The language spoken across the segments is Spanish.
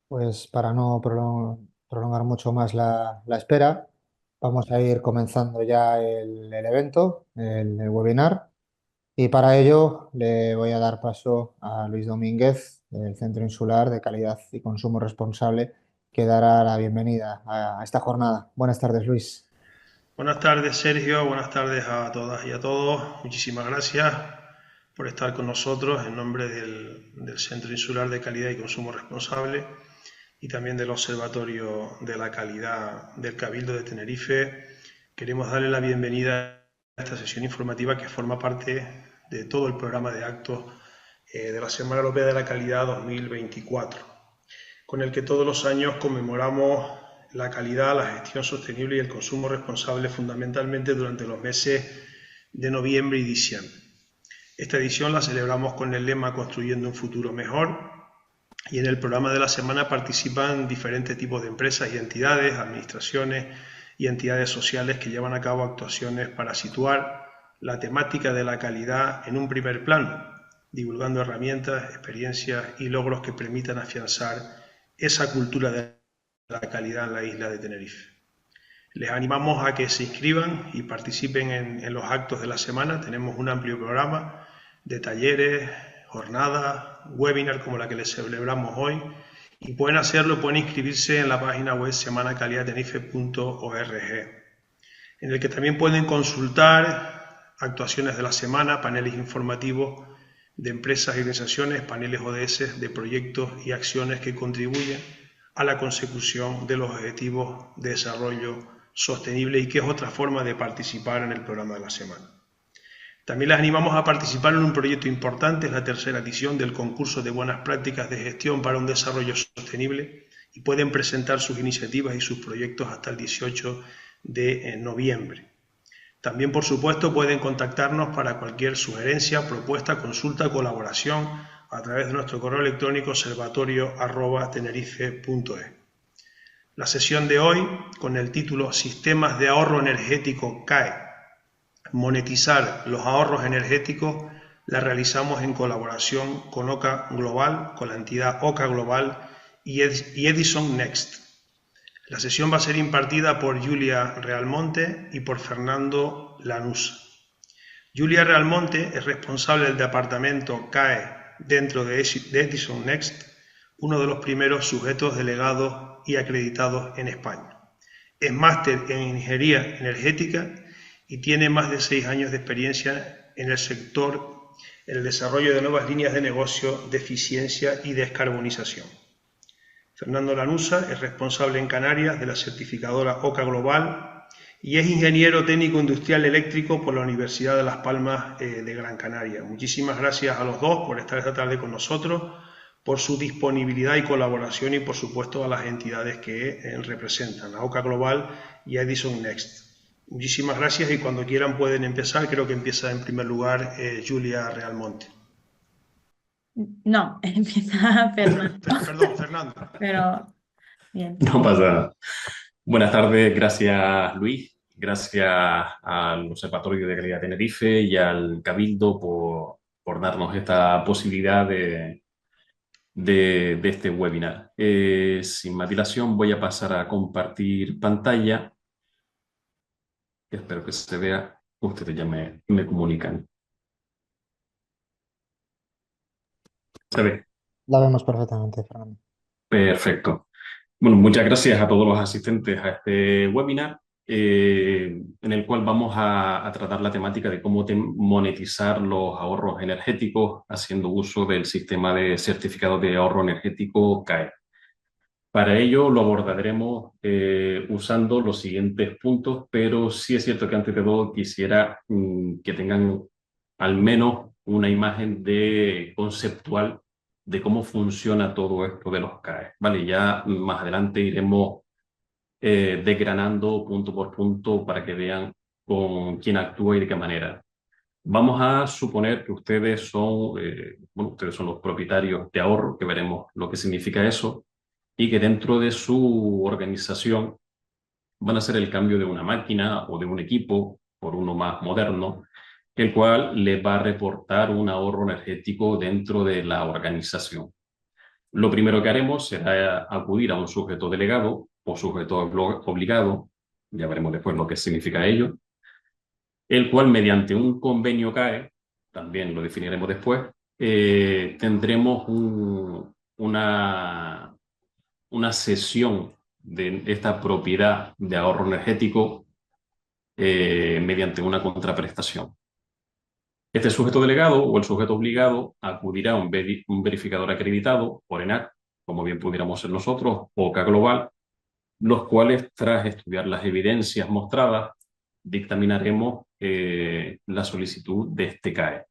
Pues para no prolongar mucho más la espera, vamos a ir comenzando ya el evento, el webinar, y para ello le voy a dar paso a Luis Domínguez, del Centro Insular de Calidad y Consumo Responsable, que dará la bienvenida a esta jornada. Buenas tardes, Luis. Buenas tardes, Sergio. Buenas tardes a todas y a todos. Muchísimas gracias por estar con nosotros en nombre del Centro Insular de Calidad y Consumo Responsable y también del Observatorio de la Calidad del Cabildo de Tenerife. Queremos darle la bienvenida a esta sesión informativa que forma parte de todo el programa de actos de la Semana Europea de la Calidad 2024, con el que todos los años conmemoramos la calidad, la gestión sostenible y el consumo responsable fundamentalmente durante los meses de noviembre y diciembre. Esta edición la celebramos con el lema Construyendo un futuro mejor, y en el programa de la semana participan diferentes tipos de empresas y entidades, administraciones y entidades sociales que llevan a cabo actuaciones para situar la temática de la calidad en un primer plano, divulgando herramientas, experiencias y logros que permitan afianzar esa cultura de la calidad en la isla de Tenerife. Les animamos a que se inscriban y participen en los actos de la semana. Tenemos un amplio programa de talleres, jornadas, webinars como la que les celebramos hoy, y pueden hacerlo, pueden inscribirse en la página web semanacalidadtenerife.org, en el que también pueden consultar actuaciones de la semana, paneles informativos de empresas y organizaciones, paneles ODS de proyectos y acciones que contribuyen a la consecución de los objetivos de desarrollo sostenible, y que es otra forma de participar en el programa de la semana. También les animamos a participar en un proyecto importante, es la tercera edición del concurso de buenas prácticas de gestión para un desarrollo sostenible, y pueden presentar sus iniciativas y sus proyectos hasta el 18 de noviembre. También, por supuesto, pueden contactarnos para cualquier sugerencia, propuesta, consulta, colaboración a través de nuestro correo electrónico observatorio@tenerife.es. La sesión de hoy, con el título Sistemas de ahorro energético CAE, monetizar los ahorros energéticos, la realizamos en colaboración con OCA Global, con la entidad OCA Global y Edison Next. La sesión va a ser impartida por Julia Realmonte y por Fernando Lanusa. Julia Realmonte es responsable del departamento CAE dentro de Edison Next, uno de los primeros sujetos delegados y acreditados en España. Es máster en Ingeniería Energética y tiene más de 6 años de experiencia en el sector, en el desarrollo de nuevas líneas de negocio de eficiencia y descarbonización. Fernando Lanusa es responsable en Canarias de la certificadora OCA Global y es ingeniero técnico industrial eléctrico por la Universidad de Las Palmas de Gran Canaria. Muchísimas gracias a los dos por estar esta tarde con nosotros, por su disponibilidad y colaboración, y por supuesto a las entidades que representan, a OCA Global y a Edison Next. Muchísimas gracias, y cuando quieran pueden empezar. Creo que empieza en primer lugar Julia Realmonte. No, empieza Fernando. Perdón, Fernando. Pero bien. No pasa nada. Buenas tardes, gracias Luis, gracias al Observatorio de Calidad Tenerife y al Cabildo por darnos esta posibilidad de este webinar. Sin más dilación voy a pasar a compartir pantalla. Espero que se vea. Ustedes ya me comunican. ¿Se ve? La vemos perfectamente, Fernando. Perfecto. Bueno, muchas gracias a todos los asistentes a este webinar, en el cual vamos a tratar la temática de cómo monetizar los ahorros energéticos haciendo uso del sistema de certificado de ahorro energético CAE. Para ello lo abordaremos usando los siguientes puntos, pero sí es cierto que antes de todo quisiera que tengan al menos una imagen conceptual de cómo funciona todo esto de los CAE. Vale, ya más adelante iremos desgranando punto por punto para que vean con quién actúa y de qué manera. Vamos a suponer que ustedes son los propietarios de ahorro, que veremos lo que significa eso, y que dentro de su organización van a hacer el cambio de una máquina o de un equipo por uno más moderno, el cual les va a reportar un ahorro energético dentro de la organización. Lo primero que haremos será acudir a un sujeto delegado o sujeto obligado, ya veremos después lo que significa ello, el cual mediante un convenio CAE, también lo definiremos después, tendremos una cesión de esta propiedad de ahorro energético mediante una contraprestación. Este sujeto delegado o el sujeto obligado acudirá a un verificador acreditado por ENAC, como bien pudiéramos ser nosotros, o CA Global, los cuales, tras estudiar las evidencias mostradas, dictaminaremos la solicitud de este CAE.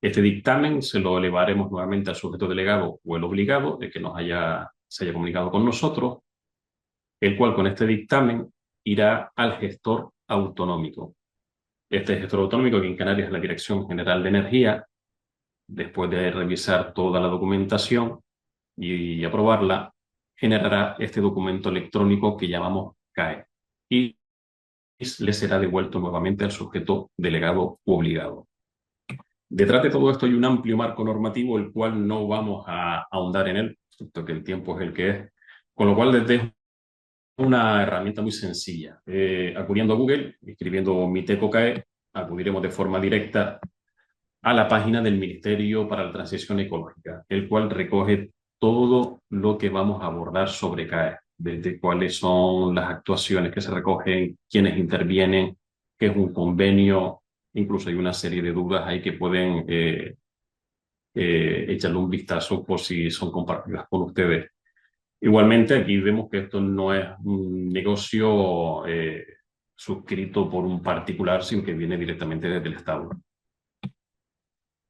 Este dictamen se lo elevaremos nuevamente al sujeto delegado o el obligado de que se haya comunicado con nosotros, el cual con este dictamen irá al gestor autonómico. Este gestor autonómico, que en Canarias es la Dirección General de Energía, después de revisar toda la documentación y aprobarla, generará este documento electrónico que llamamos CAE y le será devuelto nuevamente al sujeto delegado u obligado. Detrás de todo esto hay un amplio marco normativo, el cual no vamos a ahondar en él, puesto que el tiempo es el que es, con lo cual desde una herramienta muy sencilla. Acudiendo a Google, escribiendo Miteco CAE, acudiremos de forma directa a la página del Ministerio para la Transición Ecológica, el cual recoge todo lo que vamos a abordar sobre CAE, desde cuáles son las actuaciones que se recogen, quiénes intervienen, qué es un convenio, incluso hay una serie de dudas ahí que pueden echarle un vistazo por si son compartidas con ustedes. Igualmente, aquí vemos que esto no es un negocio suscrito por un particular, sino que viene directamente desde el Estado.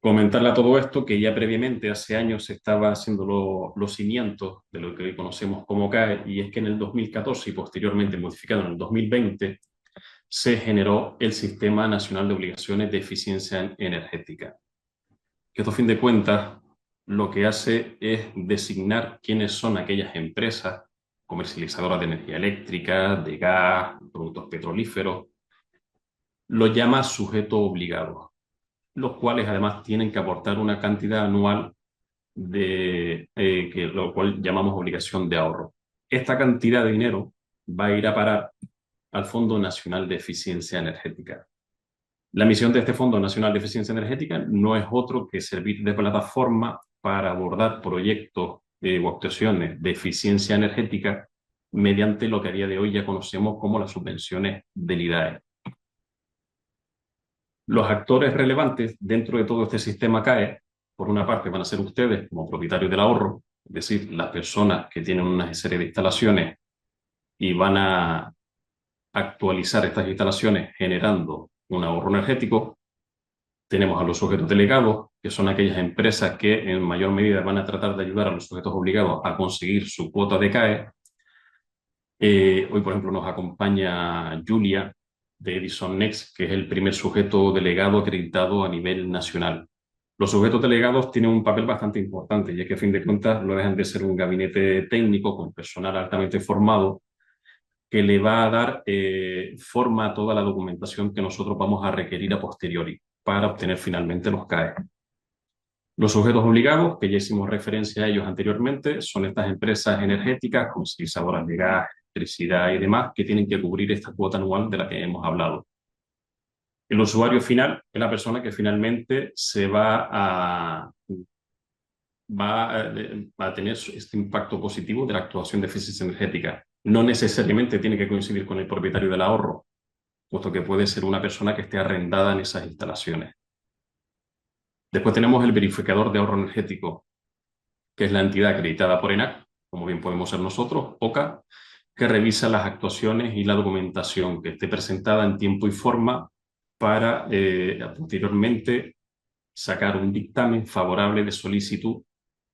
Comentarle a todo esto que ya previamente, hace años, se estaba haciendo los cimientos de lo que hoy conocemos como CAE, y es que en el 2014 y posteriormente modificado en el 2020, se generó el Sistema Nacional de Obligaciones de Eficiencia Energética. Que esto, a fin de cuentas, lo que hace es designar quiénes son aquellas empresas comercializadoras de energía eléctrica, de gas, productos petrolíferos, lo llama sujeto obligado, los cuales además tienen que aportar una cantidad anual que lo cual llamamos obligación de ahorro. Esta cantidad de dinero va a ir a parar al Fondo Nacional de Eficiencia Energética. La misión de este Fondo Nacional de Eficiencia Energética no es otro que servir de plataforma para abordar proyectos o actuaciones de eficiencia energética mediante lo que a día de hoy ya conocemos como las subvenciones del IDAE. Los actores relevantes dentro de todo este sistema CAE, por una parte, van a ser ustedes como propietarios del ahorro, es decir, las personas que tienen una serie de instalaciones y van a actualizar estas instalaciones generando un ahorro energético. Tenemos a los sujetos delegados, que son aquellas empresas que en mayor medida van a tratar de ayudar a los sujetos obligados a conseguir su cuota de CAE. Hoy, por ejemplo, nos acompaña Julia de Edison Next, que es el primer sujeto delegado acreditado a nivel nacional. Los sujetos delegados tienen un papel bastante importante, ya que a fin de cuentas no dejan de ser un gabinete técnico con personal altamente formado que le va a dar forma a toda la documentación que nosotros vamos a requerir a posteriori para obtener finalmente los CAE. Los sujetos obligados, que ya hicimos referencia a ellos anteriormente, son estas empresas energéticas, comercializadoras de gas, electricidad y demás, que tienen que cubrir esta cuota anual de la que hemos hablado. El usuario final es la persona que finalmente se va a tener este impacto positivo de la actuación de eficiencia energética. No necesariamente tiene que coincidir con el propietario del ahorro, puesto que puede ser una persona que esté arrendada en esas instalaciones. Después tenemos el verificador de ahorro energético, que es la entidad acreditada por ENAC, como bien podemos ser nosotros, OCA, que revisa las actuaciones y la documentación que esté presentada en tiempo y forma para posteriormente sacar un dictamen favorable de solicitud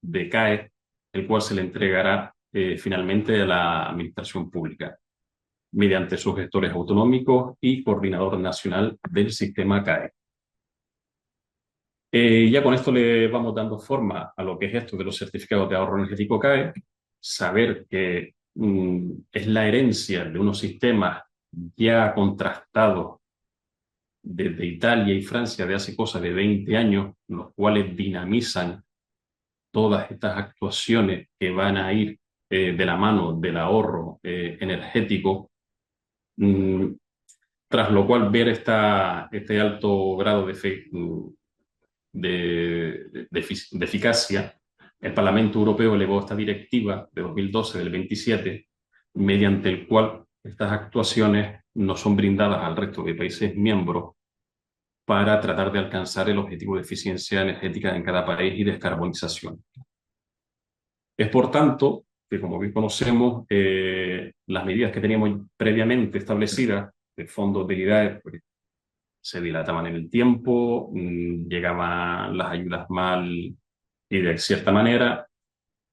de CAE, el cual se le entregará finalmente a la Administración Pública mediante sus gestores autonómicos y coordinador nacional del sistema CAE. Ya con esto le vamos dando forma a lo que es esto de los certificados de ahorro energético CAE, saber que es la herencia de unos sistemas ya contrastados desde Italia y Francia de hace cosa de 20 años, los cuales dinamizan todas estas actuaciones que van a ir de la mano del ahorro energético, mm, tras lo cual ver este alto grado de eficacia, el Parlamento Europeo elevó esta directiva de 2012 del 27, mediante el cual estas actuaciones no son brindadas al resto de países miembros para tratar de alcanzar el objetivo de eficiencia energética en cada país y descarbonización. Es por tanto que, como bien conocemos, las medidas que teníamos previamente establecidas de fondos de IDAE pues, se dilataban en el tiempo, llegaban las ayudas mal y de cierta manera.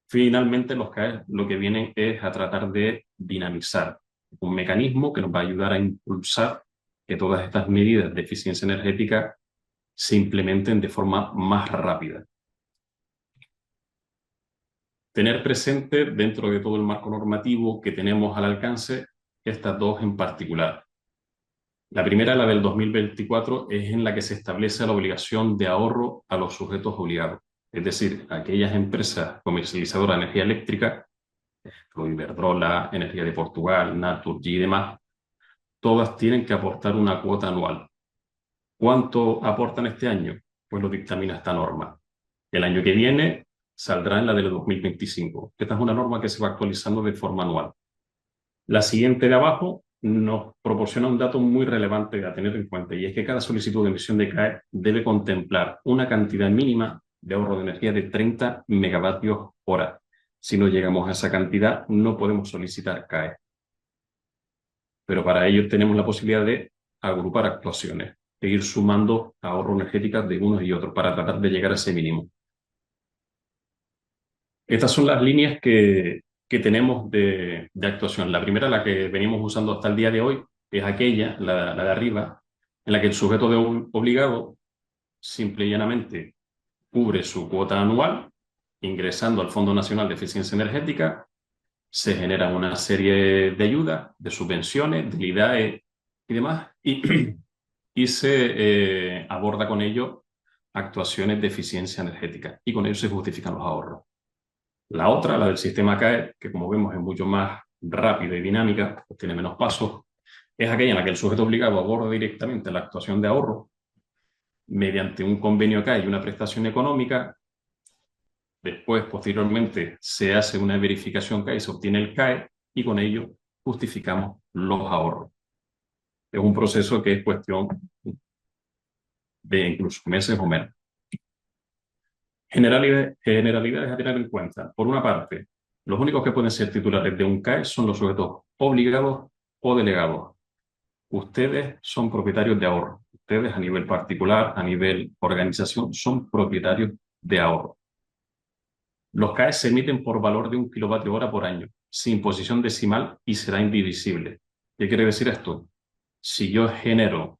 Finalmente, los CAE lo que vienen es a tratar de dinamizar un mecanismo que nos va a ayudar a impulsar que todas estas medidas de eficiencia energética se implementen de forma más rápida. Tener presente dentro de todo el marco normativo que tenemos al alcance estas dos en particular. La primera, la del 2024, es en la que se establece la obligación de ahorro a los sujetos obligados, es decir, aquellas empresas comercializadoras de energía eléctrica, como Iberdrola, Energía de Portugal, Naturgy y demás, todas tienen que aportar una cuota anual. ¿Cuánto aportan este año? Pues lo dictamina esta norma. El año que viene saldrá en la del 2025. Esta es una norma que se va actualizando de forma anual. La siguiente de abajo nos proporciona un dato muy relevante a tener en cuenta, y es que cada solicitud de emisión de CAE debe contemplar una cantidad mínima de ahorro de energía de 30 megavatios hora. Si no llegamos a esa cantidad, no podemos solicitar CAE. Pero para ello tenemos la posibilidad de agrupar actuaciones, de ir sumando ahorro energético de unos y otros para tratar de llegar a ese mínimo. Estas son las líneas que tenemos de actuación. La primera, la que venimos usando hasta el día de hoy, es aquella, la de arriba, en la que el sujeto obligado simple y llanamente cubre su cuota anual ingresando al Fondo Nacional de Eficiencia Energética, se genera una serie de ayudas, de subvenciones, de IDAE y demás, y se aborda con ello actuaciones de eficiencia energética, y con ello se justifican los ahorros. La otra, la del sistema CAE, que como vemos es mucho más rápida y dinámica, pues tiene menos pasos, es aquella en la que el sujeto obligado aborda directamente la actuación de ahorro mediante un convenio CAE y una prestación económica. Después, posteriormente, se hace una verificación CAE y se obtiene el CAE, y con ello justificamos los ahorros. Es un proceso que es cuestión de incluso meses o menos. Generalidades a tener en cuenta. Por una parte, los únicos que pueden ser titulares de un CAE son los sujetos obligados o delegados. Ustedes son propietarios de ahorro. Ustedes a nivel particular, a nivel organización, son propietarios de ahorro. Los CAE se emiten por valor de 1 kilovatio hora por año, sin posición decimal, y será indivisible. ¿Qué quiere decir esto? Si yo genero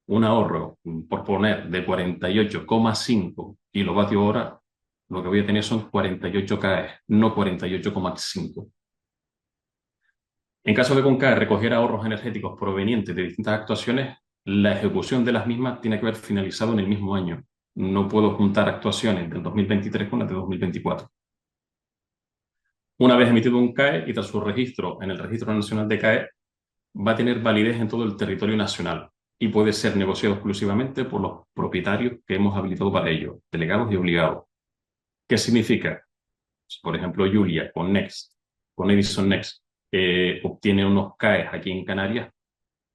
un ahorro, por poner, de 48,5 kilovatios hora, lo que voy a tener son 48 CAE, no 48,5. En caso de que un CAE recogiera ahorros energéticos provenientes de distintas actuaciones, la ejecución de las mismas tiene que haber finalizado en el mismo año. No puedo juntar actuaciones del 2023 con las de 2024. Una vez emitido un CAE y tras su registro en el Registro Nacional de CAE, va a tener validez en todo el territorio nacional y puede ser negociado exclusivamente por los propietarios que hemos habilitado para ello, delegados y obligados. ¿Qué significa? Por ejemplo, Julia con Next, con Edison Next, obtiene unos CAEs aquí en Canarias,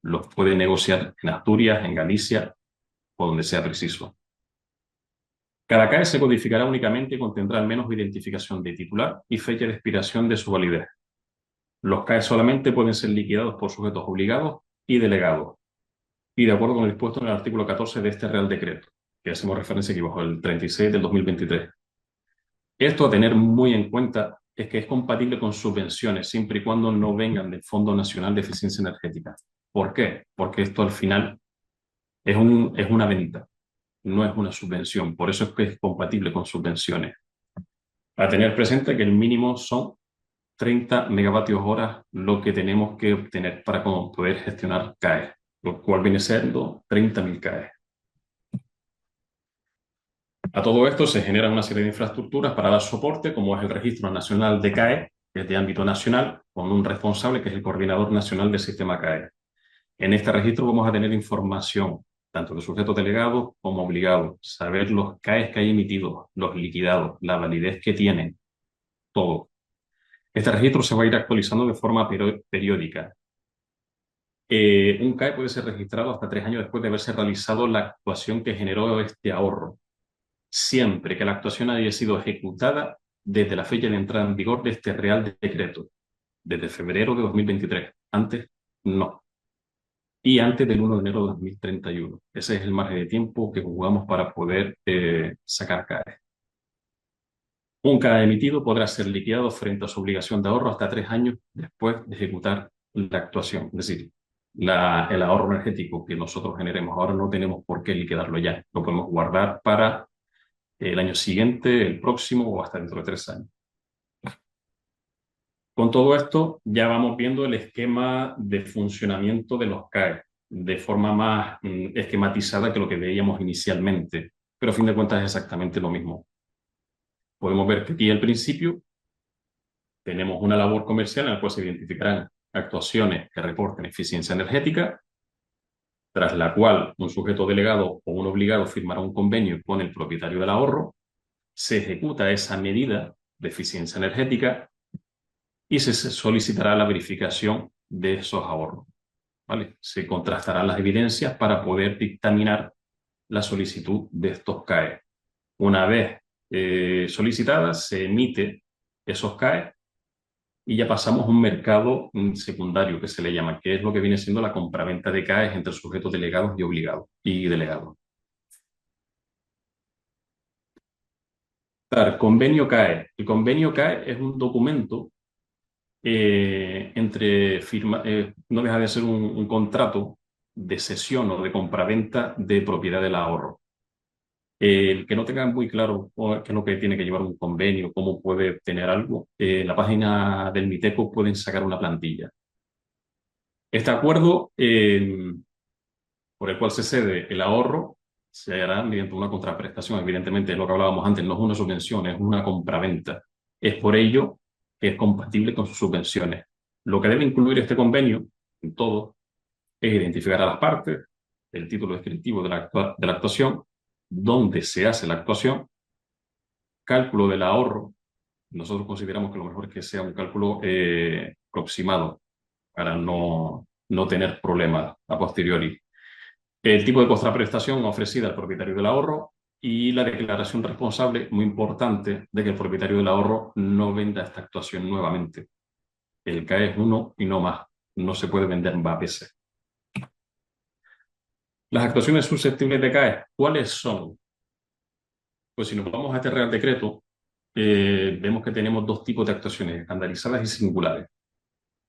los puede negociar en Asturias, en Galicia o donde sea preciso. Cada CAE se codificará únicamente y contendrá al menos identificación de titular y fecha de expiración de su validez. Los CAE solamente pueden ser liquidados por sujetos obligados y delegados, y de acuerdo con lo dispuesto en el artículo 14 de este Real Decreto, que hacemos referencia aquí bajo el 36 del 2023. Esto a tener muy en cuenta es que es compatible con subvenciones siempre y cuando no vengan del Fondo Nacional de Eficiencia Energética. ¿Por qué? Porque esto al final es una venta, no es una subvención. Por eso es que es compatible con subvenciones. A tener presente que el mínimo son 30 megavatios hora lo que tenemos que obtener para poder gestionar CAE, lo cual viene siendo 30.000 CAE. A todo esto se generan una serie de infraestructuras para dar soporte, como es el Registro Nacional de CAE, que es de ámbito nacional, con un responsable que es el Coordinador Nacional del Sistema CAE. En este registro vamos a tener información, tanto de sujetos delegados como obligados, saber los CAEs que hay emitidos, los liquidados, la validez que tienen, todo. Este registro se va a ir actualizando de forma periódica. Un CAE puede ser registrado hasta 3 años después de haberse realizado la actuación que generó este ahorro, siempre que la actuación haya sido ejecutada desde la fecha de entrada en vigor de este Real Decreto, desde febrero de 2023. Antes, no. Y antes del 1 de enero de 2031. Ese es el margen de tiempo que jugamos para poder sacar CAE. Un CAE emitido podrá ser liquidado frente a su obligación de ahorro hasta 3 años después de ejecutar la actuación. Es decir, el ahorro energético que nosotros generemos ahora no tenemos por qué liquidarlo ya. Lo podemos guardar para el año siguiente, el próximo o hasta dentro de 3 años. Con todo esto ya vamos viendo el esquema de funcionamiento de los CAE de forma más esquematizada que lo que veíamos inicialmente, pero a fin de cuentas es exactamente lo mismo. Podemos ver que aquí al principio tenemos una labor comercial en la cual se identificarán actuaciones que reporten eficiencia energética, tras la cual un sujeto delegado o un obligado firmará un convenio con el propietario del ahorro, se ejecuta esa medida de eficiencia energética y se solicitará la verificación de esos ahorros. ¿Vale? Se contrastarán las evidencias para poder dictaminar la solicitud de estos CAE. Una vez solicitada, se emite esos CAE y ya pasamos a un mercado secundario que se le llama, que es lo que viene siendo la compraventa de CAEs entre sujetos delegados y obligados y delegados. Convenio CAE. El convenio CAE es un documento entre firma, no deja de ser un contrato de cesión o de compraventa de propiedad del ahorro. El que no tenga muy claro qué es lo que tiene que llevar un convenio, cómo puede tener algo, en la página del MITECO pueden sacar una plantilla. Este acuerdo por el cual se cede el ahorro se hará mediante una contraprestación. Evidentemente, es lo que hablábamos antes, no es una subvención, es una compraventa. Es por ello que es compatible con sus subvenciones. Lo que debe incluir este convenio, en todo, es identificar a las partes, el título descriptivo de la actuación, dónde se hace la actuación, cálculo del ahorro. Nosotros consideramos que lo mejor es que sea un cálculo aproximado para no tener problemas a posteriori. El tipo de contraprestación ofrecida al propietario del ahorro y la declaración responsable, muy importante, de que el propietario del ahorro no venda esta actuación nuevamente. El CAE es uno y no más. No se puede vender más veces. Las actuaciones susceptibles de CAE, ¿cuáles son? Pues si nos vamos a este Real Decreto, vemos que tenemos dos tipos de actuaciones, estandarizadas y singulares.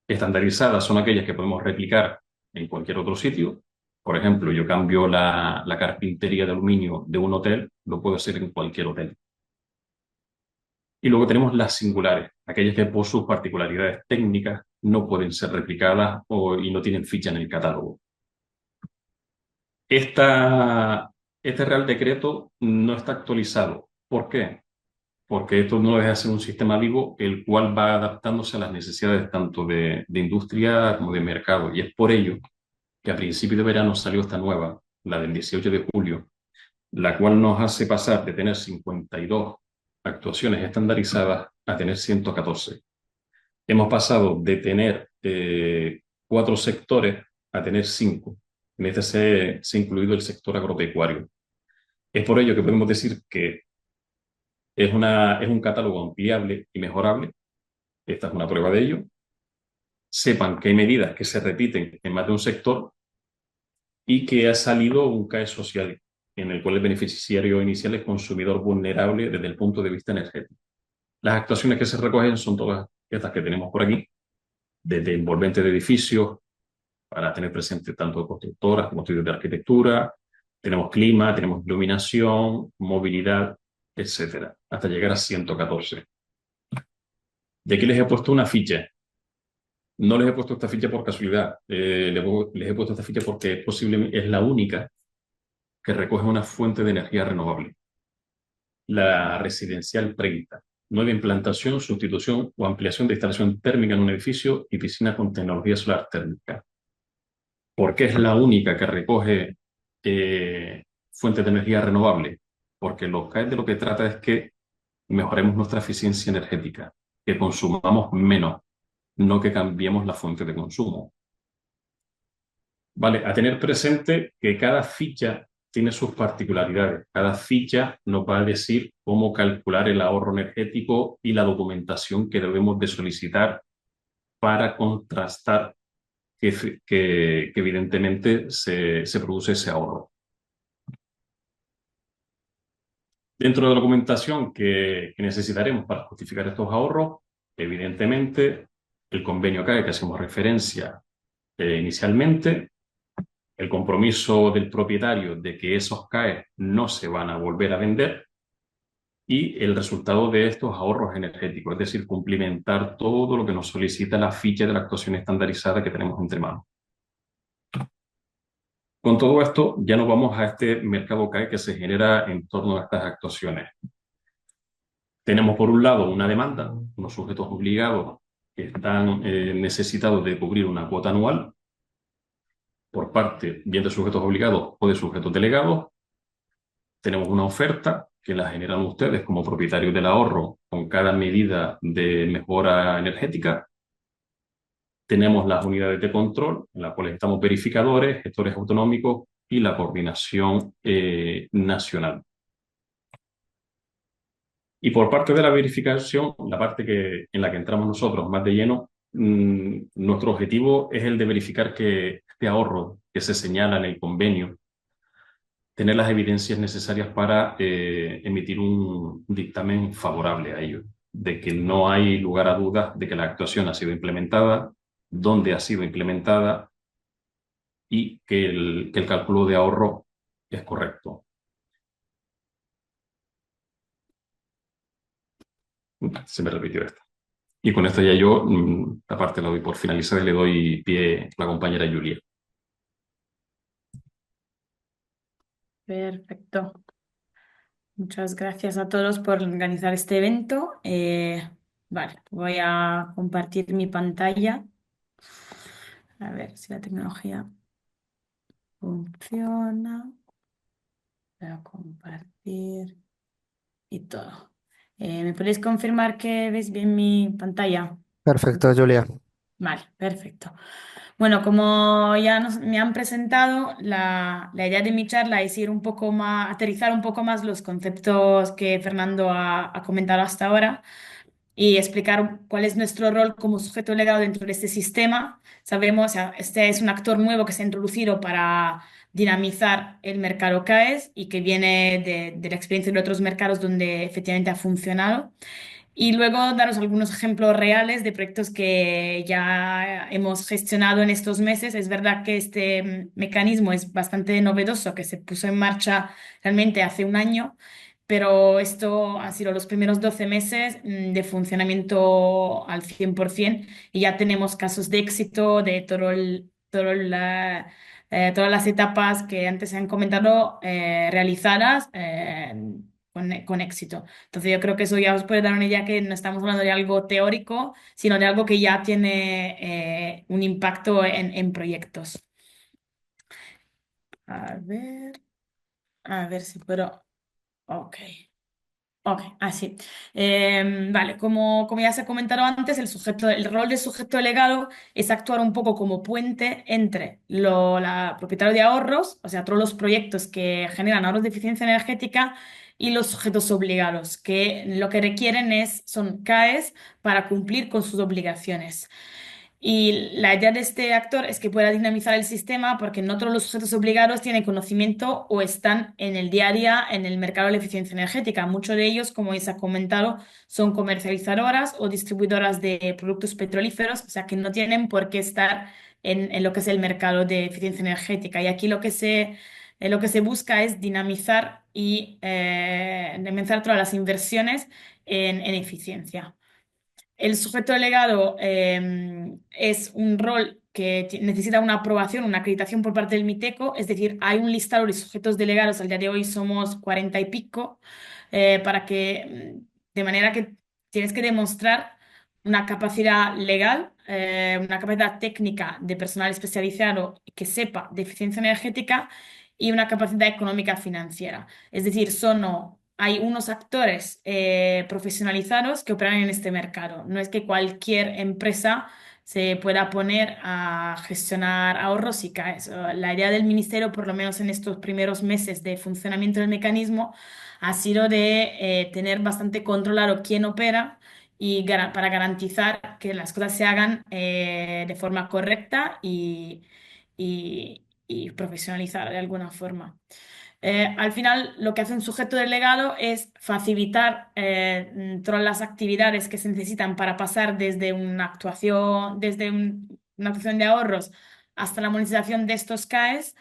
Estandarizadas son aquellas que podemos replicar en cualquier otro sitio. Por ejemplo, yo cambio la carpintería de aluminio de un hotel, lo puedo hacer en cualquier hotel. Y luego tenemos las singulares, aquellas que por sus particularidades técnicas no pueden ser replicadas y no tienen ficha en el catálogo. Este Real Decreto no está actualizado. ¿Por qué? Porque esto no deja de ser un sistema vivo el cual va adaptándose a las necesidades tanto de industria como de mercado. Y es por ello que a principio de verano salió esta nueva, la del 18 de julio, la cual nos hace pasar de tener 52 actuaciones estandarizadas a tener 114. Hemos pasado de tener 4 sectores a tener 5. En este se ha incluido el sector agropecuario. Es por ello que podemos decir que es un catálogo ampliable y mejorable. Esta es una prueba de ello. Sepan que hay medidas que se repiten en más de un sector y que ha salido un CAE social en el cual el beneficiario inicial es consumidor vulnerable desde el punto de vista energético. Las actuaciones que se recogen son todas estas que tenemos por aquí, desde envolvente de edificios, para tener presente tanto constructoras como estudios de arquitectura, tenemos clima, tenemos iluminación, movilidad, etcétera, hasta llegar a 114. De aquí les he puesto una ficha. No les he puesto esta ficha por casualidad. Les he puesto esta ficha porque posiblemente es la única que recoge una fuente de energía renovable. la residencial prevista. Nueva implantación, sustitución o ampliación de instalación térmica en un edificio y piscina con tecnología solar térmica. ¿Por qué es la única que recoge fuentes de energía renovable? Porque los CAE de lo que trata es que mejoremos nuestra eficiencia energética, que consumamos menos, no que cambiemos la fuente de consumo. Vale, a tener presente que cada ficha tiene sus particularidades. Cada ficha nos va a decir cómo calcular el ahorro energético y la documentación que debemos de solicitar para contrastar que evidentemente se produce ese ahorro. Dentro de la documentación que necesitaremos para justificar estos ahorros, evidentemente, el convenio CAE que hacemos referencia inicialmente, el compromiso del propietario de que esos CAE no se van a volver a vender y el resultado de estos ahorros energéticos, es decir, cumplimentar todo lo que nos solicita la ficha de la actuación estandarizada que tenemos entre manos. Con todo esto, ya nos vamos a este mercado CAE que se genera en torno a estas actuaciones. Tenemos por un lado una demanda, unos sujetos obligados que están necesitados de cubrir una cuota anual por parte bien de sujetos obligados o de sujetos delegados. Tenemos una oferta que la generan ustedes como propietarios del ahorro con cada medida de mejora energética. Tenemos las unidades de control, en las cuales estamos verificadores, gestores autonómicos y la coordinación nacional. Y por parte de la verificación, la parte en la que entramos nosotros más de lleno, nuestro objetivo es el de verificar que este ahorro que se señala en el convenio, tener las evidencias necesarias para emitir un dictamen favorable a ello, de que no hay lugar a dudas de que la actuación ha sido implementada, dónde ha sido implementada y que el cálculo de ahorro es correcto. Se me repitió esto. Y con esto ya yo, aparte la doy por finalizada y le doy pie a la compañera Julia. Perfecto. Muchas gracias a todos por organizar este evento. Vale, voy a compartir mi pantalla. A ver si la tecnología funciona. Voy a compartir y todo. ¿Me podéis confirmar que veis bien mi pantalla? Perfecto, Julia. Vale, perfecto. Bueno, como ya me han presentado, la idea de mi charla es ir un poco más, aterrizar un poco más los conceptos que Fernando ha comentado hasta ahora y explicar cuál es nuestro rol como sujeto legado dentro de este sistema. Sabemos, o sea, este es un actor nuevo que se ha introducido para dinamizar el mercado CAES y que viene de la experiencia de otros mercados donde efectivamente ha funcionado. Y luego daros algunos ejemplos reales de proyectos que ya hemos gestionado en estos meses. Es verdad que este mecanismo es bastante novedoso, que se puso en marcha realmente hace un año, pero esto han sido los primeros 12 meses de funcionamiento al 100% y ya tenemos casos de éxito de todas las etapas que antes se han comentado realizadas con éxito. Entonces yo creo que eso ya os puede dar una idea que no estamos hablando de algo teórico, sino de algo que ya tiene un impacto en proyectos. A ver si puedo. Ok. Ok, así. Vale, como ya se ha comentado antes, el rol del sujeto delegado es actuar un poco como puente entre la propietario de ahorros, o sea, todos los proyectos que generan ahorros de eficiencia energética, y los sujetos obligados, que lo que requieren son CAEs para cumplir con sus obligaciones. Y la idea de este actor es que pueda dinamizar el sistema porque no todos los sujetos obligados tienen conocimiento o están en el día a día en el mercado de la eficiencia energética. Muchos de ellos, como ya se ha comentado, son comercializadoras o distribuidoras de productos petrolíferos, o sea que no tienen por qué estar en lo que es el mercado de eficiencia energética. Y aquí lo que se busca es dinamizar y dinamizar todas las inversiones en eficiencia. El sujeto delegado es un rol que necesita una aprobación, una acreditación por parte del MITECO, es decir, hay un listado de sujetos delegados, al día de hoy somos 40 y pico, de manera que tienes que demostrar una capacidad legal, una capacidad técnica de personal especializado que sepa de eficiencia energética y una capacidad económica financiera. Es decir, hay unos actores profesionalizados que operan en este mercado. No es que cualquier empresa se pueda poner a gestionar ahorros y CAEs. La idea del ministerio, por lo menos en estos primeros meses de funcionamiento del mecanismo, ha sido de tener bastante controlado quién opera y para garantizar que las cosas se hagan de forma correcta y profesionalizar de alguna forma. Al final, lo que hace un sujeto delegado es facilitar todas las actividades que se necesitan para pasar desde una actuación de ahorros hasta la monetización de estos CAEs.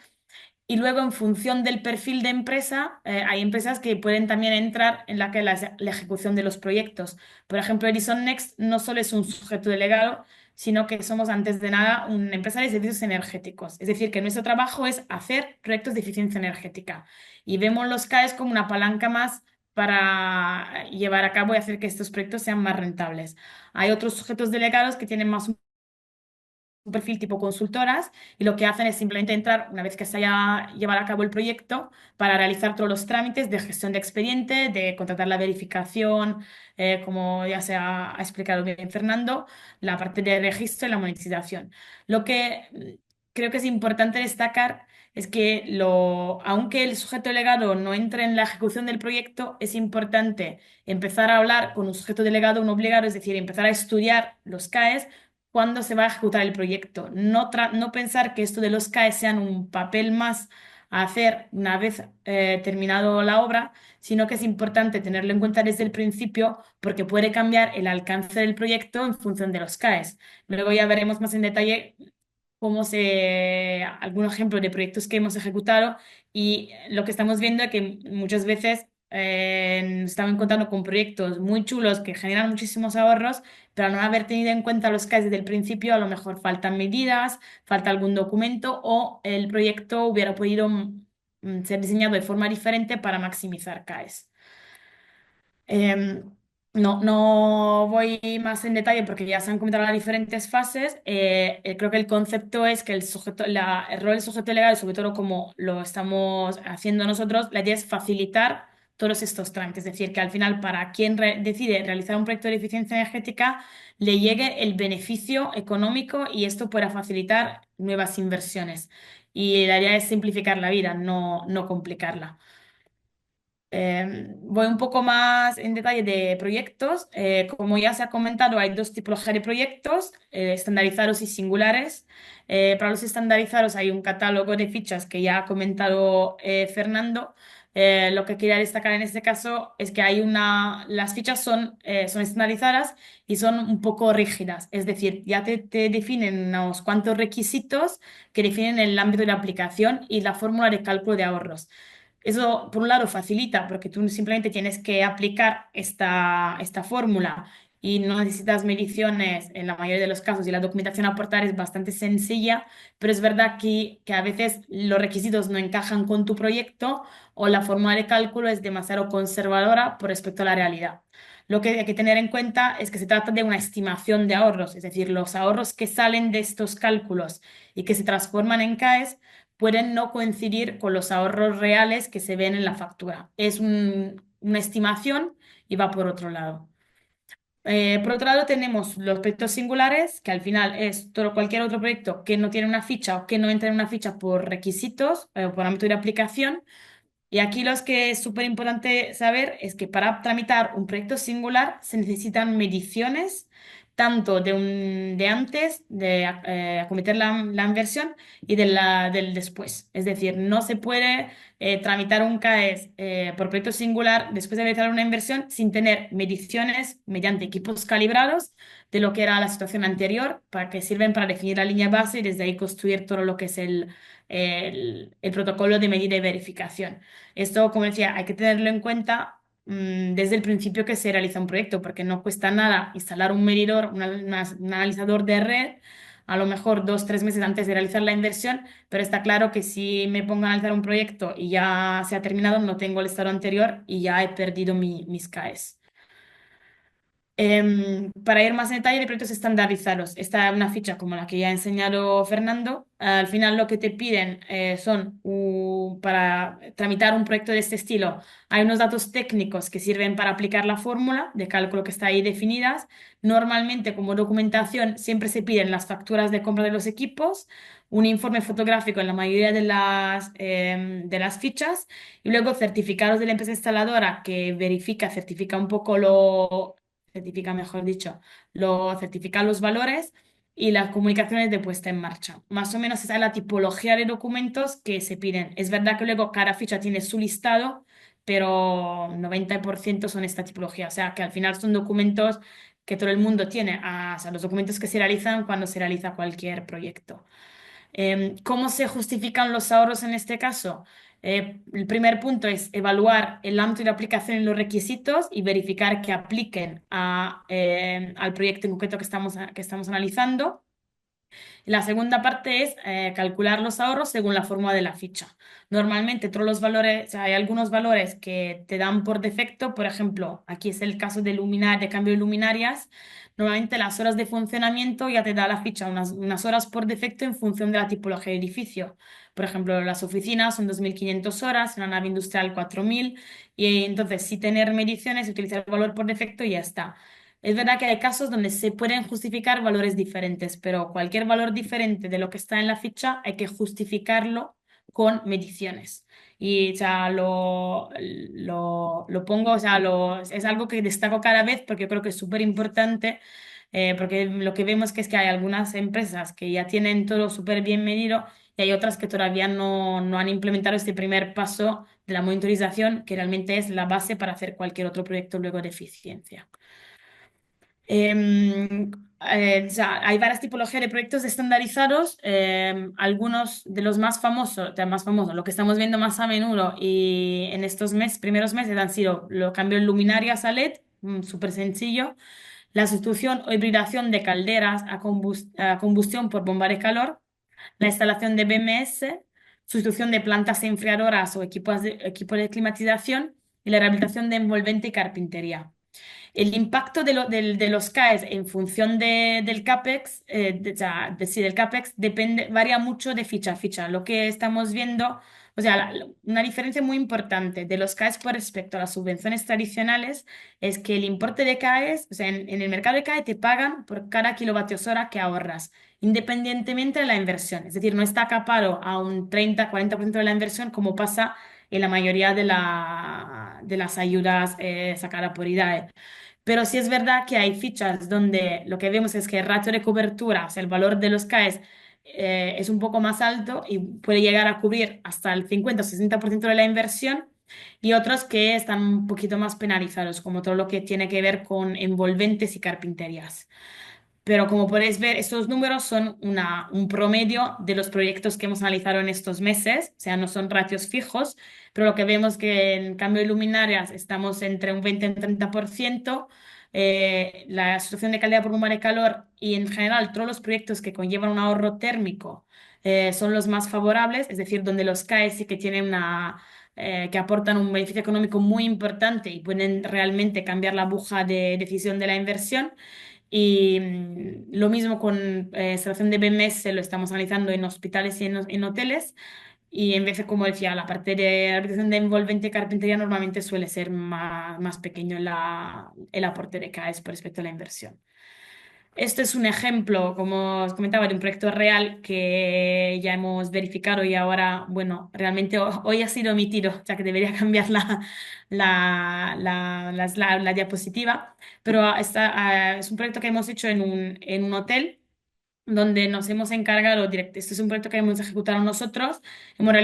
Y luego, en función del perfil de empresa, hay empresas que pueden también entrar en la ejecución de los proyectos. Por ejemplo, Edison Next no solo es un sujeto delegado, sino que somos antes de nada una empresa de servicios energéticos. Es decir, que nuestro trabajo es hacer proyectos de eficiencia energética. Y vemos los CAEs como una palanca más para llevar a cabo y hacer que estos proyectos sean más rentables. Hay otros sujetos delegados que tienen más un perfil tipo consultoras y lo que hacen es simplemente entrar una vez que se haya llevado a cabo el proyecto para realizar todos los trámites de gestión de expediente, de contratar la verificación, como ya ha explicado bien Fernando, la parte de registro y la monetización. Lo que creo que es importante destacar es que aunque el sujeto delegado no entre en la ejecución del proyecto, es importante empezar a hablar con un sujeto delegado, un obligado, es decir, empezar a estudiar los CAEs cuándo se va a ejecutar el proyecto. No pensar que esto de los CAE sean un papel más a hacer una vez terminado la obra, sino que es importante tenerlo en cuenta desde el principio porque puede cambiar el alcance del proyecto en función de los CAEs. Luego ya veremos más en detalle algunos ejemplos de proyectos que hemos ejecutado y lo que estamos viendo es que muchas veces nos estamos encontrando con proyectos muy chulos que generan muchísimos ahorros, pero al no haber tenido en cuenta los CAEs desde el principio, a lo mejor faltan medidas, falta algún documento o el proyecto hubiera podido ser diseñado de forma diferente para maximizar CAEs. Em, no voy más en detalle porque ya se han comentado las diferentes fases. Creo que el concepto es que el rol del sujeto legal, sobre todo como lo estamos haciendo nosotros, la idea es facilitar todos estos trámites. Es decir, que al final para quien decide realizar un proyecto de eficiencia energética le llegue el beneficio económico y esto pueda facilitar nuevas inversiones. Y la idea es simplificar la vida, no complicarla. Voy un poco más en detalle de proyectos. Como ya se ha comentado, hay dos tipologías de proyectos, estandarizados y singulares. Para los estandarizados hay un catálogo de fichas que ya ha comentado Fernando. Lo que quería destacar en este caso es que las fichas son estandarizadas y son un poco rígidas. Es decir, ya te definen unos cuantos requisitos que definen el ámbito de aplicación y la fórmula de cálculo de ahorros. Eso, por un lado, facilita porque tú simplemente tienes que aplicar esta fórmula y no necesitas mediciones en la mayoría de los casos y la documentación a aportar es bastante sencilla, pero es verdad que a veces los requisitos no encajan con tu proyecto o la fórmula de cálculo es demasiado conservadora por respecto a la realidad. Lo que hay que tener en cuenta es que se trata de una estimación de ahorros, es decir, los ahorros que salen de estos cálculos y que se transforman en CAEs pueden no coincidir con los ahorros reales que se ven en la factura. Es una estimación y va por otro lado. Por otro lado, tenemos los proyectos singulares, que al final es todo cualquier otro proyecto que no tiene una ficha o que no entra en una ficha por requisitos o por ámbito de aplicación. Y aquí lo que es súper importante saber es que para tramitar un proyecto singular se necesitan mediciones tanto de antes de acometer la inversión y del después. Es decir, no se puede tramitar un CAES por proyecto singular después de realizar una inversión sin tener mediciones mediante equipos calibrados de lo que era la situación anterior, para que sirven para definir la línea base y desde ahí construir todo lo que es el protocolo de medida y verificación. Esto, como decía, hay que tenerlo en cuenta desde el principio que se realiza un proyecto, porque no cuesta nada instalar un medidor, un analizador de red a lo mejor 2, 3 meses antes de realizar la inversión, pero está claro que si me pongo a analizar un proyecto y ya se ha terminado, no tengo el estado anterior y ya he perdido mis CAEs. Para ir más en detalle de proyectos estandarizados, esta es una ficha como la que ya ha enseñado Fernando. Al final lo que te piden son para tramitar un proyecto de este estilo, hay unos datos técnicos que sirven para aplicar la fórmula de cálculo que está ahí definidas. Normalmente como documentación siempre se piden las facturas de compra de los equipos, un informe fotográfico en la mayoría de las fichas y luego certificados de la empresa instaladora que certifica un poco certifica, mejor dicho, certifica los valores y las comunicaciones de puesta en marcha. Más o menos esa es la tipología de documentos que se piden. Es verdad que luego cada ficha tiene su listado, pero 90% son esta tipología. O sea, que al final son documentos que todo el mundo tiene, o sea, los documentos que se realizan cuando se realiza cualquier proyecto. ¿Cómo se justifican los ahorros en este caso? El primer punto es evaluar el ámbito de aplicación y los requisitos y verificar que apliquen al proyecto en concreto que estamos analizando. La segunda parte es calcular los ahorros según la fórmula de la ficha. Normalmente todos los valores, o sea, hay algunos valores que te dan por defecto, por ejemplo, aquí es el caso de cambio de luminarias. Normalmente las horas de funcionamiento ya te da la ficha unas horas por defecto en función de la tipología de edificio. Por ejemplo, las oficinas son 2.500 horas, una nave industrial 4.000 y entonces si tener mediciones, utilizar el valor por defecto y ya está. Es verdad que hay casos donde se pueden justificar valores diferentes, pero cualquier valor diferente de lo que está en la ficha hay que justificarlo con mediciones. Y o sea, lo pongo, o sea, es algo que destaco cada vez porque yo creo que es súper importante, porque lo que vemos que es que hay algunas empresas que ya tienen todo súper bien medido y hay otras que todavía no han implementado este primer paso de la monitorización, que realmente es la base para hacer cualquier otro proyecto luego de eficiencia. Em, o sea, hay varias tipologías de proyectos estandarizados. Algunos de los más famosos, lo que estamos viendo más a menudo y en estos primeros meses han sido los cambios luminarias a LED, súper sencillo, la sustitución o hibridación de calderas a combustión por bomba de calor, la instalación de BMS, sustitución de plantas enfriadoras o equipos de climatización y la rehabilitación de envolvente y carpintería. El impacto de los CAEs en función del CAPEX, o sea, sí, del CAPEX, varía mucho de ficha a ficha. Lo que estamos viendo, o sea, una diferencia muy importante de los CAEs con respecto a las subvenciones tradicionales es que el importe de CAEs, o sea, en el mercado de CAE te pagan por cada kilovatios hora que ahorras, independientemente de la inversión. Es decir, no está capado a un 30-40% de la inversión como pasa en la mayoría de las ayudas sacadas por IDAE. Pero sí es verdad que hay fichas donde lo que vemos es que el ratio de cobertura, o sea, el valor de los CAEs es un poco más alto y puede llegar a cubrir hasta el 50 o 60% de la inversión y otros que están un poquito más penalizados, como todo lo que tiene que ver con envolventes y carpinterías. Pero como podéis ver, estos números son un promedio de los proyectos que hemos analizado en estos meses, o sea, no son ratios fijos, pero lo que vemos que en cambio de luminarias estamos entre un 20 y un 30%, la situación de calidad por bomba de calor y en general todos los proyectos que conllevan un ahorro térmico son los más favorables, es decir, donde los CAE sí que tienen que aportan un beneficio económico muy importante y pueden realmente cambiar la aguja de decisión de la inversión. Y lo mismo con instalación de BMS, lo estamos analizando en hospitales y en hoteles. Y en vez de, como decía, la parte de habitación de envolvente y carpintería normalmente suele ser más pequeño el aporte de CAES por respecto a la inversión. Este es un ejemplo, como os comentaba, de un proyecto real que ya hemos verificado y ahora, bueno, realmente hoy ha sido emitido, o sea que debería cambiar la diapositiva, pero es un proyecto que hemos hecho en un hotel donde nos hemos encargado directo. Este es un proyecto que hemos ejecutado nosotros. Hemos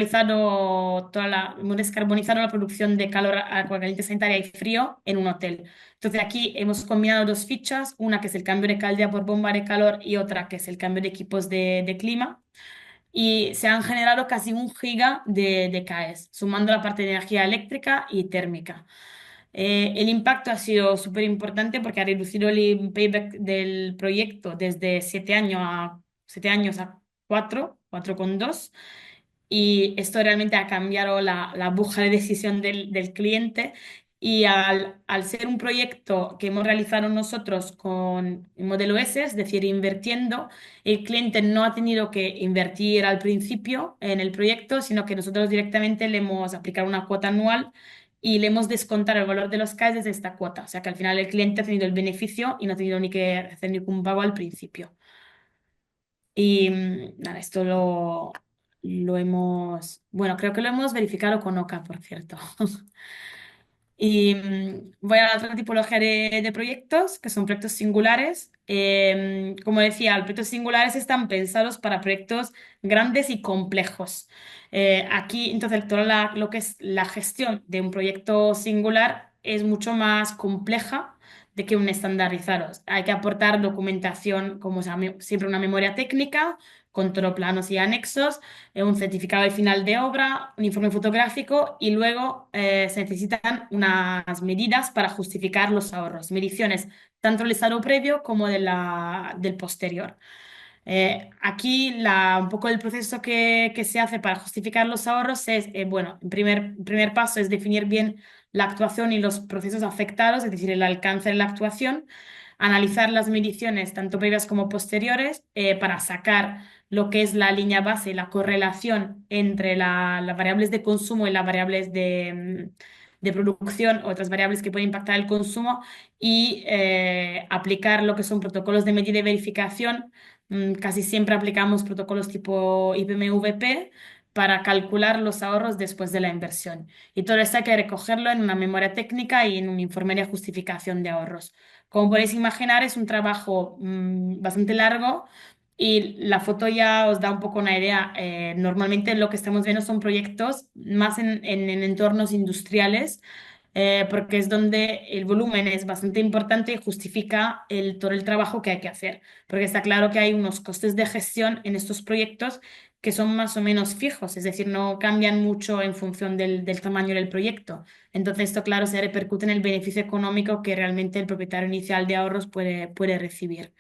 descarbonizado la producción de calor, agua caliente sanitaria y frío en un hotel. Entonces aquí hemos combinado dos fichas, una que es el cambio de caldera por bomba de calor y otra que es el cambio de equipos de clima. Y se han generado casi 1 giga de CAEs, sumando la parte de energía eléctrica y térmica. El impacto ha sido súper importante porque ha reducido el payback del proyecto desde 7 años a 7 años a 4,2. Y esto realmente ha cambiado la aguja de decisión del cliente. Y al ser un proyecto que hemos realizado nosotros con el modelo S, es decir, invirtiendo, el cliente no ha tenido que invertir al principio en el proyecto, sino que nosotros directamente le hemos aplicado una cuota anual y le hemos descontado el valor de los CAEs desde esta cuota. O sea que al final el cliente ha tenido el beneficio y no ha tenido ni que hacer ningún pago al principio. Y nada, esto lo hemos, bueno, creo que lo hemos verificado con OCA, por cierto. Y voy a la otra tipología de proyectos, que son proyectos singulares. Como decía, los proyectos singulares están pensados para proyectos grandes y complejos. Aquí, entonces, lo que es la gestión de un proyecto singular es mucho más compleja de que un estandarizado. Hay que aportar documentación, como siempre, una memoria técnica, con todos planos y anexos, un certificado de final de obra, un informe fotográfico y luego se necesitan unas medidas para justificar los ahorros, mediciones tanto del estado previo como del posterior. Aquí un poco el proceso que se hace para justificar los ahorros es, bueno, el primer paso es definir bien la actuación y los procesos afectados, es decir, el alcance de la actuación, analizar las mediciones tanto previas como posteriores para sacar lo que es la línea base, la correlación entre las variables de consumo y las variables de producción, otras variables que pueden impactar el consumo y aplicar lo que son protocolos de medida y verificación. Casi siempre aplicamos protocolos tipo IPMVP para calcular los ahorros después de la inversión. Y todo esto hay que recogerlo en una memoria técnica y en un informe de justificación de ahorros. Como podéis imaginar, es un trabajo bastante largo y la foto ya os da un poco una idea. Normalmente lo que estamos viendo son proyectos más en entornos industriales, porque es donde el volumen es bastante importante y justifica todo el trabajo que hay que hacer. Porque está claro que hay unos costes de gestión en estos proyectos que son más o menos fijos, es decir, no cambian mucho en función del tamaño del proyecto. Entonces, esto, claro, se repercute en el beneficio económico que realmente el propietario inicial de ahorros puede recibir.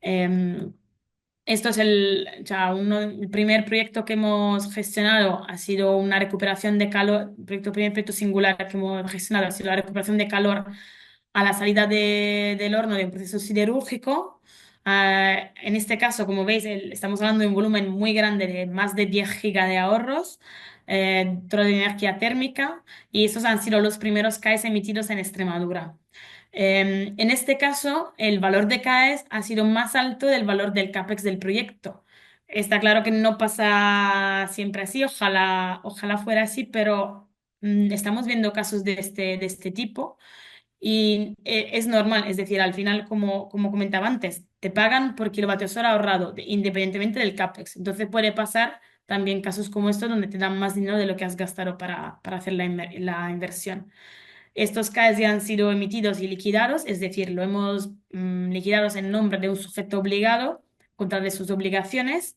Em, Esto es o sea, el primer proyecto que hemos gestionado ha sido una recuperación de calor, primer proyecto singular que hemos gestionado ha sido la recuperación de calor a la salida del horno de un proceso siderúrgico. En este caso, como veis, estamos hablando de un volumen muy grande de más de 10 gigas de ahorros, todo de energía térmica, y estos han sido los primeros CAEs emitidos en Extremadura. En este caso, el valor de CAES ha sido más alto del valor del CAPEX del proyecto. Está claro que no pasa siempre así, ojalá fuera así, pero estamos viendo casos de este tipo y es normal, es decir, al final, como comentaba antes, te pagan por kilovatios hora ahorrado, independientemente del CAPEX. Entonces puede pasar también casos como estos donde te dan más dinero de lo que has gastado para hacer la inversión. Estos CAEs ya han sido emitidos y liquidados, es decir, lo hemos liquidados en nombre de un sujeto obligado contra de sus obligaciones.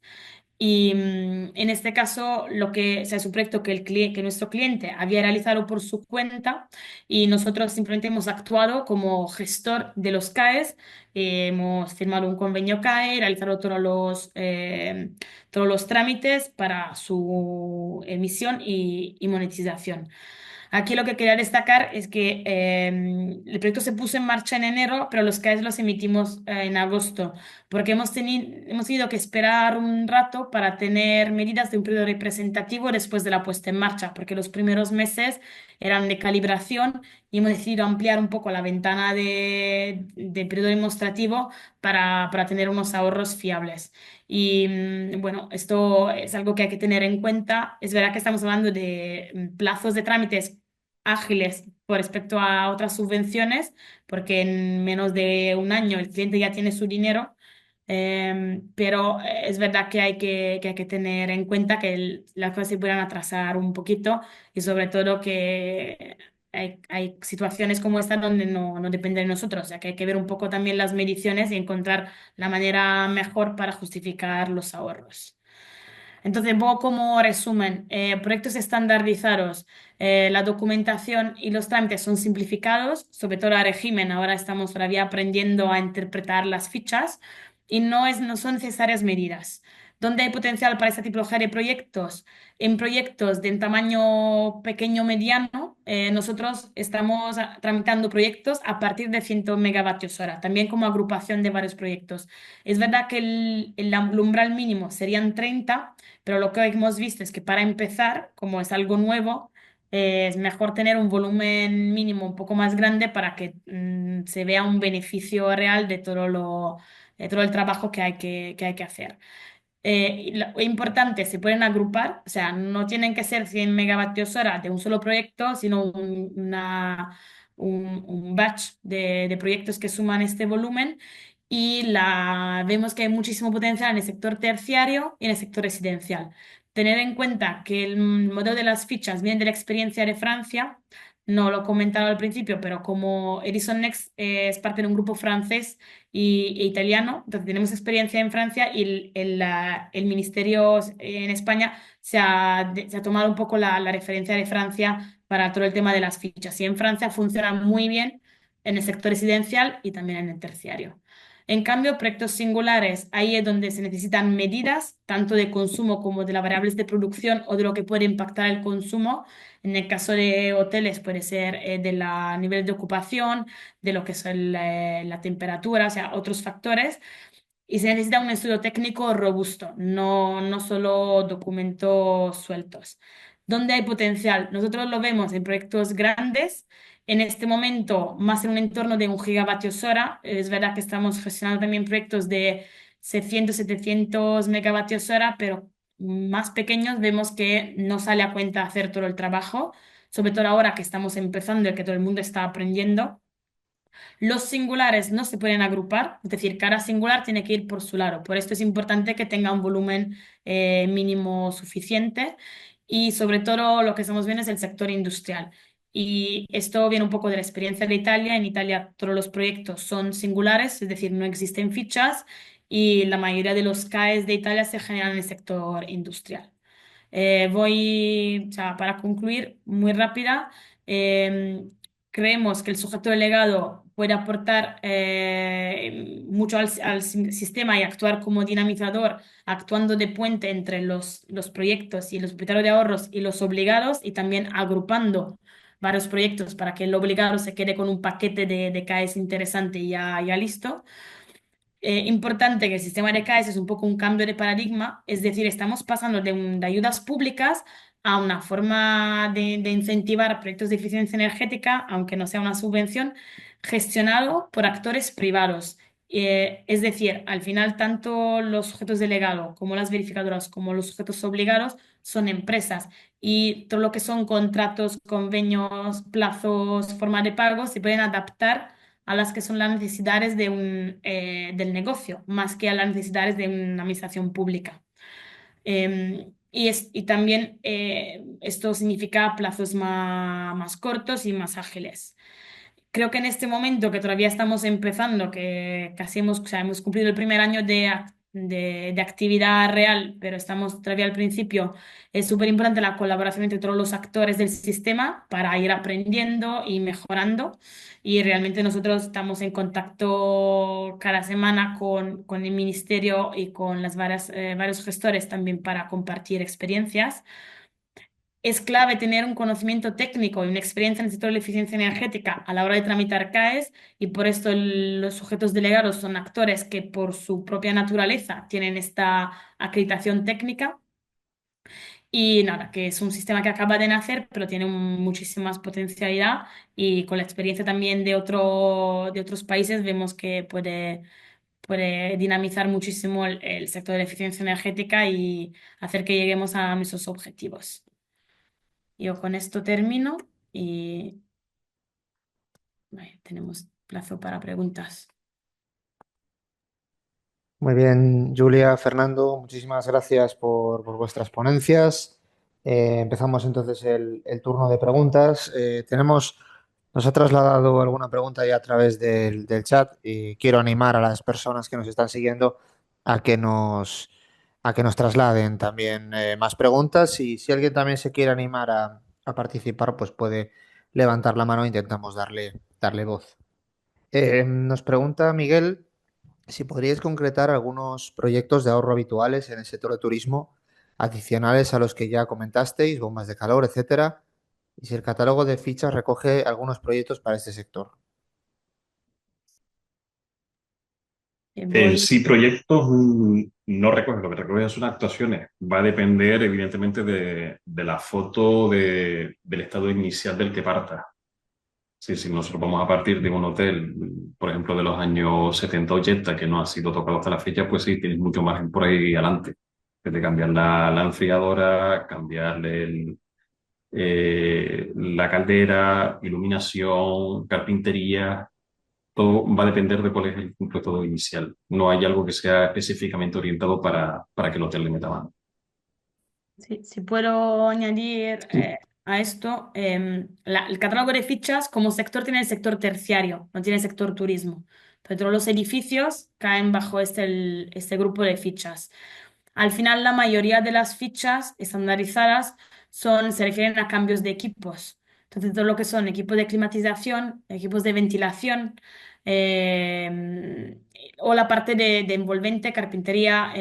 Y en este caso, o sea, es un proyecto que nuestro cliente había realizado por su cuenta y nosotros simplemente hemos actuado como gestor de los CAEs. Hemos firmado un convenio CAE, realizado todos los trámites para su emisión y monetización. Aquí lo que quería destacar es que el proyecto se puso en marcha en enero, pero los CAEs los emitimos en agosto, porque hemos tenido que esperar un rato para tener medidas de un periodo representativo después de la puesta en marcha, porque los primeros meses eran de calibración y hemos decidido ampliar un poco la ventana de periodo demostrativo para tener unos ahorros fiables. Y bueno, esto es algo que hay que tener en cuenta. Es verdad que estamos hablando de plazos de trámites ágiles con respecto a otras subvenciones, porque en menos de un año el cliente ya tiene su dinero, pero es verdad que hay que tener en cuenta que las cosas se puedan atrasar un poquito y sobre todo que hay situaciones como esta donde no depende de nosotros, o sea que hay que ver un poco también las mediciones y encontrar la manera mejor para justificar los ahorros. Entonces, un poco como resumen, proyectos estandarizados, la documentación y los trámites son simplificados, sobre todo el régimen, ahora estamos todavía aprendiendo a interpretar las fichas y no son necesarias medidas. ¿Dónde hay potencial para esta tipología de proyectos? En proyectos de tamaño pequeño mediano, nosotros estamos tramitando proyectos a partir de 100 megavatios hora, también como agrupación de varios proyectos. Es verdad que el umbral mínimo serían 30, pero lo que hemos visto es que para empezar, como es algo nuevo, es mejor tener un volumen mínimo un poco más grande para que se vea un beneficio real de todo el trabajo que hay que hacer. Importante, se pueden agrupar, o sea, no tienen que ser 100 megavatios hora de un solo proyecto, sino un batch de proyectos que suman este volumen. Y vemos que hay muchísimo potencial en el sector terciario y en el sector residencial. Tener en cuenta que el modelo de las fichas viene de la experiencia de Francia, no lo comentaba al principio, pero como Edison Next es parte de un grupo francés e italiano. Entonces, tenemos experiencia en Francia y el ministerio en España se ha tomado un poco la referencia de Francia para todo el tema de las fichas. Y en Francia funciona muy bien en el sector residencial y también en el terciario. En cambio, proyectos singulares, ahí es donde se necesitan medidas, tanto de consumo como de las variables de producción o de lo que puede impactar el consumo. En el caso de hoteles puede ser de la nivel de ocupación, de lo que es la temperatura, o sea, otros factores. Y se necesita un estudio técnico robusto, no solo documentos sueltos. ¿Dónde hay potencial? Nosotros lo vemos en proyectos grandes, en este momento más en un entorno de 1 gigavatios hora. Es verdad que estamos gestionando también proyectos de 600, 700 megavatios hora, pero más pequeños vemos que no sale a cuenta hacer todo el trabajo, sobre todo ahora que estamos empezando y que todo el mundo está aprendiendo. Los singulares no se pueden agrupar, es decir, cada singular tiene que ir por su lado. Por esto es importante que tenga un volumen mínimo suficiente y sobre todo lo que estamos viendo es el sector industrial. Y esto viene un poco de la experiencia de Italia. En Italia todos los proyectos son singulares, es decir, no existen fichas y la mayoría de los CAEs de Italia se generan en el sector industrial. O sea, para concluir, muy rápida, eh, creemos que el sujeto delegado puede aportar mucho al sistema y actuar como dinamizador, actuando de puente entre los proyectos y los propietarios de ahorros y los obligados, y también agrupando varios proyectos para que el obligado se quede con un paquete de CAEs interesante y ya listo. Importante que el sistema de CAES es un poco un cambio de paradigma, es decir, estamos pasando de ayudas públicas a una forma de incentivar proyectos de eficiencia energética, aunque no sea una subvención, gestionado por actores privados. Es decir, al final, tanto los sujetos delegados como las verificadoras como los sujetos obligados son empresas y todo lo que son contratos, convenios, plazos, forma de pago se pueden adaptar a las que son las necesidades del negocio, más que a las necesidades de una administración pública. Y también esto significa plazos más cortos y más ágiles. Creo que en este momento que todavía estamos empezando, que casi o sea, hemos cumplido el primer año de actividad real, pero estamos todavía al principio, es súper importante la colaboración entre todos los actores del sistema para ir aprendiendo y mejorando. Y realmente nosotros estamos en contacto cada semana con el ministerio y con varios gestores también para compartir experiencias. Es clave tener un conocimiento técnico y una experiencia en el sector de la eficiencia energética a la hora de tramitar CAES y por esto los sujetos delegados son actores que por su propia naturaleza tienen esta acreditación técnica y nada, que es un sistema que acaba de nacer pero tiene muchísima más potencialidad y con la experiencia también de otros países vemos que puede dinamizar muchísimo el sector de la eficiencia energética y hacer que lleguemos a nuestros objetivos. Yo con esto termino y tenemos plazo para preguntas. Muy bien, Julia, Fernando, muchísimas gracias por vuestras ponencias. Empezamos entonces el turno de preguntas. Nos ha trasladado alguna pregunta ya a través del chat y quiero animar a las personas que nos están siguiendo a a que nos trasladen también más preguntas y si alguien también se quiere animar a participar, pues puede levantar la mano e intentamos darle voz. Nos pregunta Miguel. si podríais concretar algunos proyectos de ahorro habituales en el sector de turismo, adicionales a los que ya comentasteis, bombas de calor, etcétera, y si el catálogo de fichas recoge algunos proyectos para este sector. En Voy. sí, proyectos no recoge, lo que recoge son actuaciones. Va a depender, evidentemente, de la foto del estado inicial del que parta. Sí, si nosotros vamos a partir de un hotel, por ejemplo, de los años 70-80, que no ha sido tocado hasta la fecha, pues sí, tienes mucho margen por ahí adelante. Desde cambiar la enfriadora, cambiarle la caldera, iluminación, carpintería, todo va a depender de cuál es el punto de todo inicial. No hay algo que sea específicamente orientado para que el hotel le meta mano. Sí, si puedo añadir a esto, el catálogo de fichas como sector tiene el sector terciario, no tiene el sector turismo. Pero todos los edificios caen bajo este grupo de fichas. Al final, la mayoría de las fichas estandarizadas se refieren a cambios de equipos. Entonces, todo lo que son equipos de climatización, equipos de ventilación, eh, o la parte de envolvente, carpintería,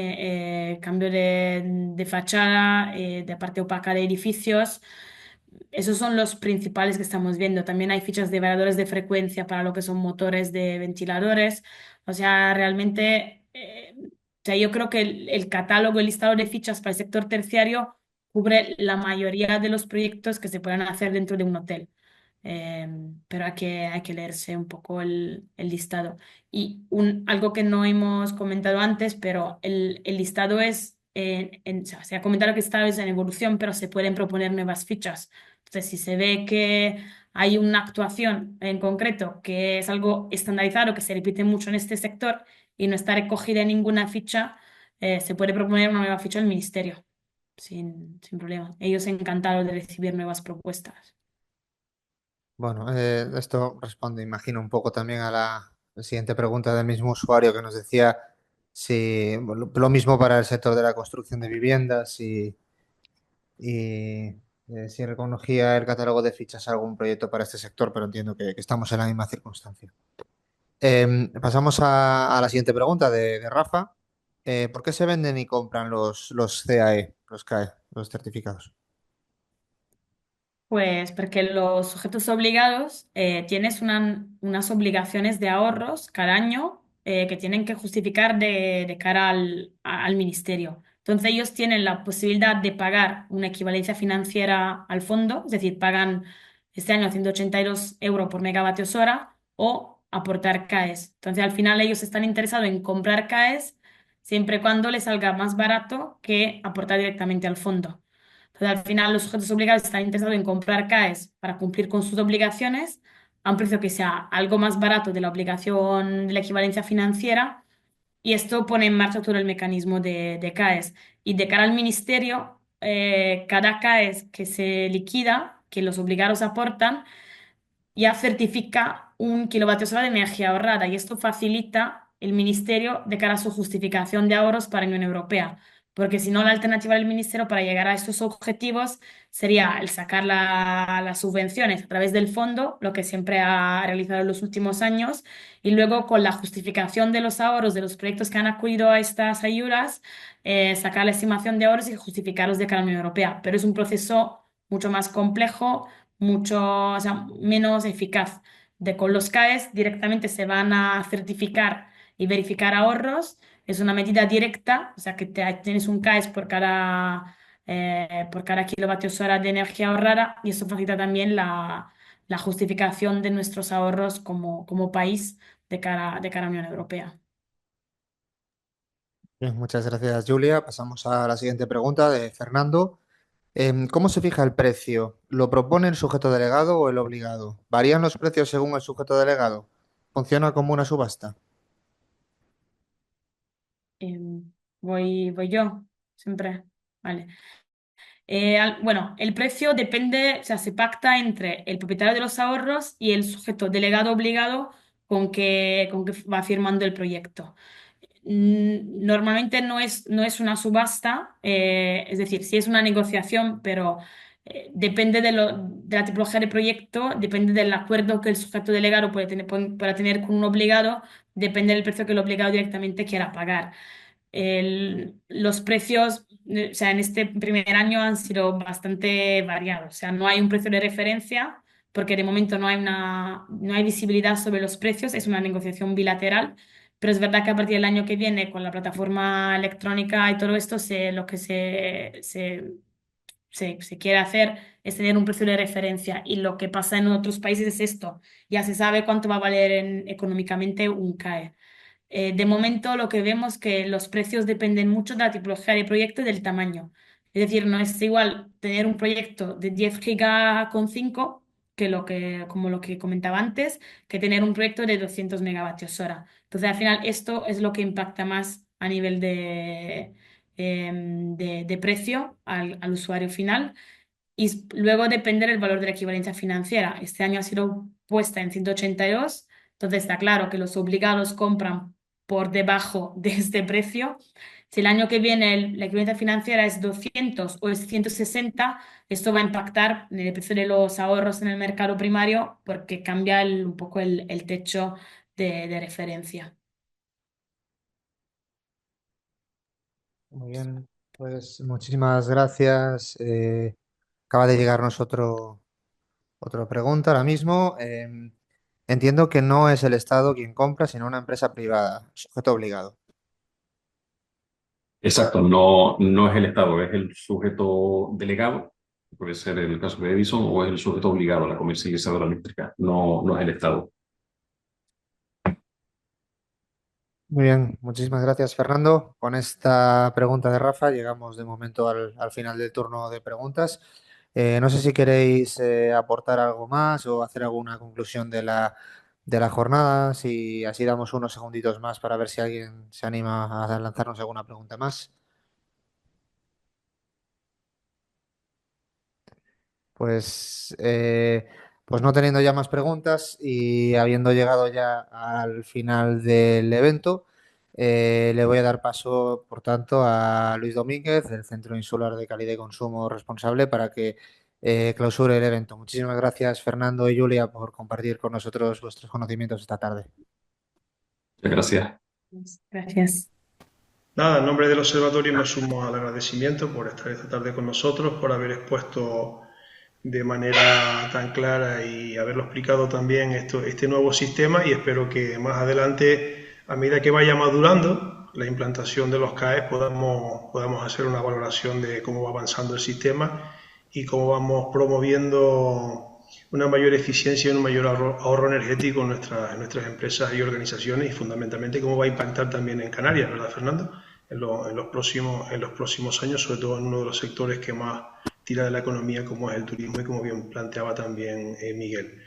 cambio de fachada, de parte opaca de edificios. Esos son los principales que estamos viendo. También hay fichas de variadores de frecuencia para lo que son motores de ventiladores. O sea, realmente, o sea, yo creo que el catálogo, el listado de fichas para el sector terciario cubre la mayoría de los proyectos que se pueden hacer dentro de un hotel. Eh, pero hay que leerse un poco el listado. Y algo que no hemos comentado antes, pero el listado es, o sea, se ha comentado que está en evolución, pero se pueden proponer nuevas fichas. Entonces, si se ve que hay una actuación en concreto que es algo estandarizado, que se repite mucho en este sector y no está recogida en ninguna ficha, se puede proponer una nueva ficha al ministerio, sin problema. Ellos encantados de recibir nuevas propuestas. Bueno, esto responde, imagino, un poco también a la siguiente pregunta del mismo usuario que nos decía si bueno, lo mismo para el sector de la construcción de viviendas y si reconocía el catálogo de fichas algún proyecto para este sector, pero entiendo que estamos en la misma circunstancia. Pasamos a la siguiente pregunta de Rafa. ¿Por qué se venden y compran los CAE, los CAE, los certificados? Pues porque los sujetos obligados tienes unas obligaciones de ahorros cada año que tienen que justificar de cara al ministerio. Entonces ellos tienen la posibilidad de pagar una equivalencia financiera al fondo, es decir, pagan este año 182 euros por megavatios hora o aportar CAEs. Entonces al final ellos están interesados en comprar CAEs siempre y cuando les salga más barato que aportar directamente al fondo. Entonces, al final, los sujetos obligados están interesados en comprar CAEs para cumplir con sus obligaciones a un precio que sea algo más barato de la obligación de la equivalencia financiera, y esto pone en marcha todo el mecanismo de CAEs. Y de cara al ministerio, cada CAEs que se liquida, que los obligados aportan, ya certifica un kilovatios hora de energía ahorrada, y esto facilita el ministerio de cara a su justificación de ahorros para la Unión Europea. Porque si no, la alternativa del ministerio para llegar a estos objetivos sería el sacar las subvenciones a través del fondo, lo que siempre ha realizado en los últimos años, y luego con la justificación de los ahorros de los proyectos que han acudido a estas ayudas, sacar la estimación de ahorros y justificarlos de cara a la Unión Europea. Pero es un proceso mucho más complejo, mucho, o sea, menos eficaz. Con los CAEs directamente se van a certificar y verificar ahorros. Es una medida directa, o sea que tienes un CAEs por cada kilovatios hora de energía ahorrada, y eso facilita también la justificación de nuestros ahorros como país de cara a la Unión Europea. Bien, muchas gracias, Julia. Pasamos a la siguiente pregunta de Fernando. ¿Cómo se fija el precio? ¿Lo propone el sujeto delegado o el obligado? ¿Varían los precios según el sujeto delegado? ¿Funciona como una subasta? Voy yo, siempre. Vale. Bueno, el precio depende, o sea, se pacta entre el propietario de los ahorros y el sujeto delegado obligado con que va firmando el proyecto. Normalmente no es una subasta, es decir, sí es una negociación, pero Depende de la tipología de proyecto, depende del acuerdo que el sujeto delegado pueda tener con un obligado, depende del precio que el obligado directamente quiera pagar. Los precios, o sea, en este primer año han sido bastante variados. O sea, no hay un precio de referencia porque de momento no hay visibilidad sobre los precios, es una negociación bilateral. Pero es verdad que a partir del año que viene, con la plataforma electrónica y todo esto, lo que se quiere hacer es tener un precio de referencia. Y lo que pasa en otros países es esto. Ya se sabe cuánto va a valer económicamente un CAE. De momento lo que vemos que los precios dependen mucho de la tipología de proyecto y del tamaño. Es decir, no es igual tener un proyecto de 10 gigas con 5 como lo que comentaba antes, que tener un proyecto de 200 megavatios hora. Entonces, al final, esto es lo que impacta más a nivel de precio al usuario final. Y luego depende del valor de la equivalencia financiera. Este año ha sido puesta en 182, entonces está claro que los obligados compran por debajo de este precio. Si el año que viene la equivalencia financiera es 200 o es 160, esto va a impactar en el precio de los ahorros en el mercado primario porque cambia un poco el techo de referencia. Muy bien, pues muchísimas gracias. Acaba de llegarnos otra pregunta ahora mismo. Entiendo que no es el Estado quien compra, sino una empresa privada, sujeto obligado. Exacto, no, no es el Estado, es el sujeto delegado, puede ser el caso de Edison, o es el sujeto obligado, la comercializadora eléctrica, no, no es el Estado. Muy bien, muchísimas gracias, Fernando. Con esta pregunta de Rafa llegamos de momento al final del turno de preguntas. No sé si queréis aportar algo más o hacer alguna conclusión de la jornada, si así damos unos segunditos más para ver si alguien se anima a lanzarnos alguna pregunta más. Pues, pues no teniendo ya más preguntas y habiendo llegado ya al final del evento, le voy a dar paso, por tanto, a Luis Domínguez, del Centro Insular de Calidad y Consumo Responsable, para que clausure el evento. Muchísimas gracias, Fernando y Julia, por compartir con nosotros vuestros conocimientos esta tarde. Muchas gracias. Gracias. Nada, en nombre del observatorio me sumo al agradecimiento por estar esta tarde con nosotros, por haber expuesto de manera tan clara y haberlo explicado también este nuevo sistema, y espero que más adelante, a medida que vaya madurando la implantación de los CAEs, podamos hacer una valoración de cómo va avanzando el sistema y cómo vamos promoviendo una mayor eficiencia y un mayor ahorro energético en nuestras empresas y organizaciones, y fundamentalmente cómo va a impactar también en Canarias, ¿verdad, Fernando? En los próximos años, sobre todo en uno de los sectores que más tira de la economía, como es el turismo, y como bien planteaba también Miguel.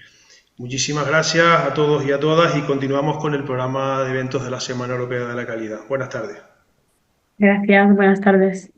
Muchísimas gracias a todos y a todas, y continuamos con el programa de eventos de la Semana Europea de la Calidad. Buenas tardes. Gracias, buenas tardes.